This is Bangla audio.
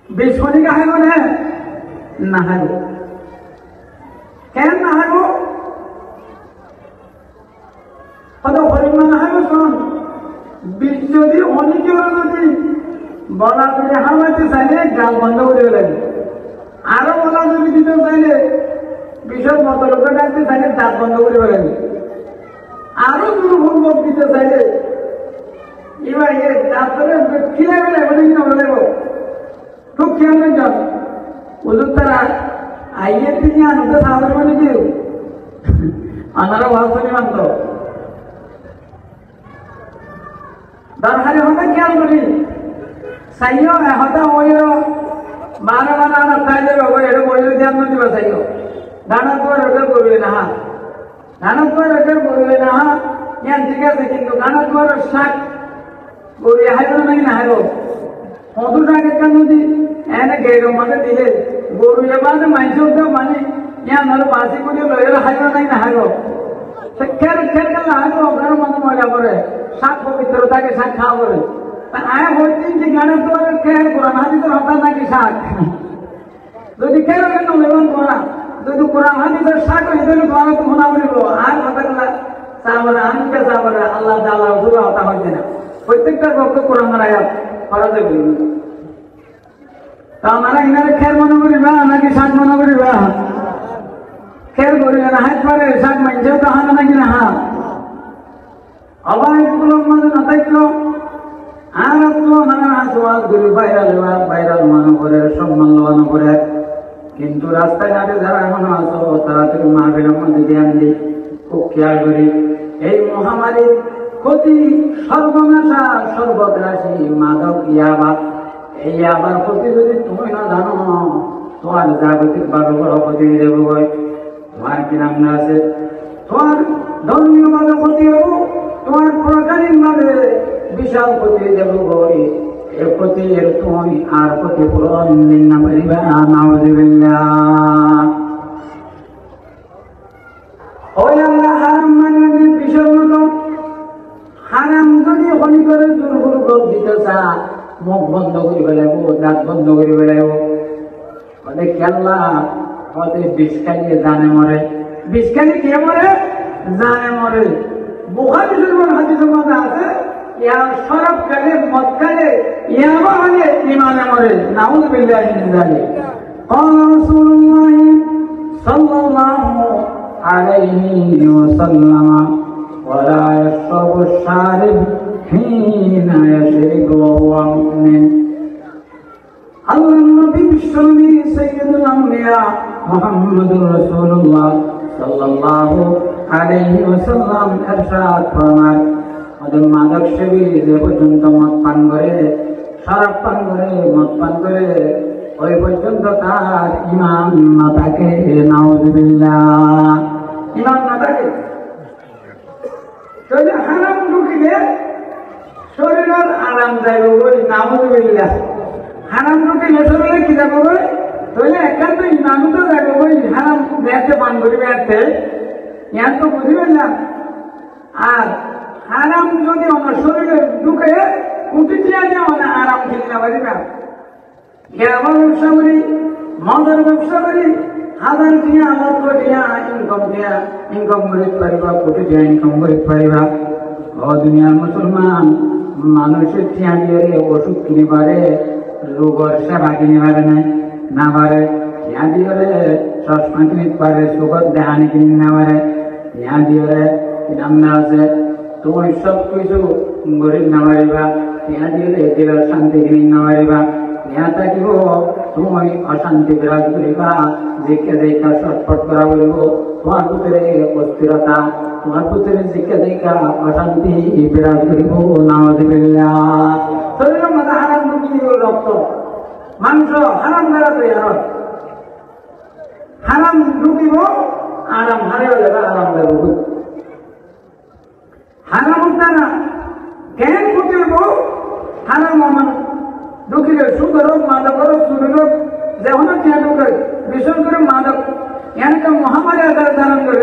বিস্ফোরিকা হাইব না হাইব কেন না হাইব কত হরিণ না হাইব শোন বিষ যদি অনেকেও যদি বলা করে হাওয়াতে চাইলে গাল বন্ধ করে লাগে আরো বলা যদি দিতে চাইলে বিষয় মত লোকে ডাকতে চাইলে দাঁত বন্ধ করে লাগে আরো দুর্ভোগ লোক দিতে চাইলে এবার তারপরে খিলে গেলে বলে কিনা বলে খুব খেয়াল রাখবেন ওদের তারা আইয়ে তিনি আনতে সাহায্য মানে কেউ আনারা ভাবছেন মানত দরকারে হতে খেয়াল করি সাইও হতা ওইরো বারে বারে আনা চাইলে বাবা এটা বইলে ধ্যান দিবা সাইও দানা তো ওটা করবে না দানা তো ওটা করবে না ইয়ান ঠিক আছে কিন্তু দানা তো শাক গরু হাইলো নাই না হাইলো মধুটাকে কেন দি এনে গেরো মাঝে দিলে গরু এবার মাইছে মানে ইয়ান আর বাসি করে লয়ের হাইলো নাই না হাইলো খের খের কেন হাইলো ঘর মধ্যে মজা করে শাক পবিত্রতাকে শাক খাওয়া করে আয় বলছেন যে গানের তো খেয়াল কোরআন হাদিসের হঠাৎ নাকি শাক যদি খেয়াল কেন লেবন করা যদি কোরআন হাদিসের শাক হয়ে গেলে তোমার তো মনে বলবো আর কথা গুলা চাবলে আমি কে চাবলে আল্লাহ তাআলা পুরো হতা হচ্ছে না প্রত্যেকটা বক্ত কোরআনের আয়াত পড়াতে বলবো তা আমরা ইনারে খেয়াল মনে করিবা নাকি শাক মনে করিবা খেয়াল করিবা না হাত পারে শাক মানছেও তো হানা নাকি না হা আবার এগুলোর মধ্যে না থাকলো আর তো নানা হাসওয়াল গুলি বাইরাল মনে করে সম্মান মনে করে কিন্তু রাস্তাঘাটে যারা এখনো আসো তাড়াতাড়ি মাহফিলের মধ্যে ধ্যান দিই খুব খেয়াল করি এই মহামারীর ক্ষতি সর্বনাশা সর্বগ্রাসী মাদক ইয়াবা এই আবার ক্ষতি যদি তুমি না জানো তোমার জাগতিক ভাবে বড় ক্ষতি দেব তোমার কি নাম না আছে তোমার ধর্মীয় ভাবে ক্ষতি হব তোমার প্রকারীন ভাবে বিশাল ক্ষতি দেব এ ক্ষতি এর তুমি আর ক্ষতিপূরণ না পারিবা নাউযুবিল্লাহ ওই আল্লাহ হারাম মানে বিষয় মতো হারাম যদি হলি করে দুর্বল গোল দিতে চা মুখ বন্ধ করে বেড়াবো দাঁত বন্ধ করে বেড়াবো ওদের খেলা ওদের বিষ খাইয়ে জানে মরে বিষ খাইয়ে কে মরে জানে মরে বুখারী শরীফের হাদিসের মধ্যে আছে ইয়া শরাব খালে মদ খালে ইয়াবা হলে ঈমানে মরে নাউযুবিল্লাহি মিন যালিক قال رسول الله صلى الله عليه وسلم ولا يشرب الشارب حين يشرب وهو مؤمن আল্লাহর নবী বিশ্বনবী সাইয়্যিদুল আম্বিয়া মুহাম্মদুর রাসূলুল্লাহ সাল্লাল্লাহু আলাইহি ওয়াসাল্লাম ইরশাদ ফরমান ওদের মাদক সেবী যে পর্যন্ত মদ পান করে শরাব পান করে মদ পান করে ওই পর্যন্ত তার ঈমান না থাকে নাউযুবিল্লাহ ঈমান না থাকে তাহলে হারাম ঢুকিলে শরীরের আরাম যাইব বই নাউযুবিল্লাহ হারাম ঢুকিলে শরীরে কি যাবো বই তাহলে একান্ত ঈমানও তো যাইব বই হারাম বেঁচে পান করিবে এতে ইয়ার তো বুঝিবেন না আর হারাম যদি আমার শরীরে ঢুকে উঠে দিয়া যাও না আরাম খেলে না পারিবা গ্যাবার ব্যবসা করি মদের ব্যবসা করি হাজার টিয়া লক্ষ টিয়া ইনকম করে পারিবা কোটি টিয়া ইনকম করে পারিবা ও দুনিয়ার মুসলমান মানুষের টিয়া দিয়ে ওষুধ কিনে পারে রোগর সেবা কিনে পারে না পারে টিয়া দিয়ে চশমা কিনে পারে সুগর দেহানি কিনে না পারে টিয়া দিয়ে নাম না আছে তুমি সব কিছু গরিব না পারিবা টিয়া দিয়ে দিলের শান্তি কিনে না পারিবা টিয়া থাকিব তুমি অশান্তি বিরাজ করিবা জিকে দেখা ছটফট করা বলব তোমার ভিতরে অস্থিরতা তোমার ভিতরে জিকে দেখা অশান্তি বিরাজ করিব নাউযুবিল্লাহ শরীরের মধ্যে হারাম ঢুকিয়ে দিব রক্ত মাংস হারাম দ্বারা তৈরি হারাম ঢুকিব আরাম হারে যাবে আরাম দেব হারাম দ্বারা জ্ঞান ফুটিব হারাম আমার ঢুকিলে সুন্দর হোক মাদক হোক চুরি হোক যেমন ঢুকে বিশেষ করে মাদক এখানকার মহামারী আকার ধারণ করে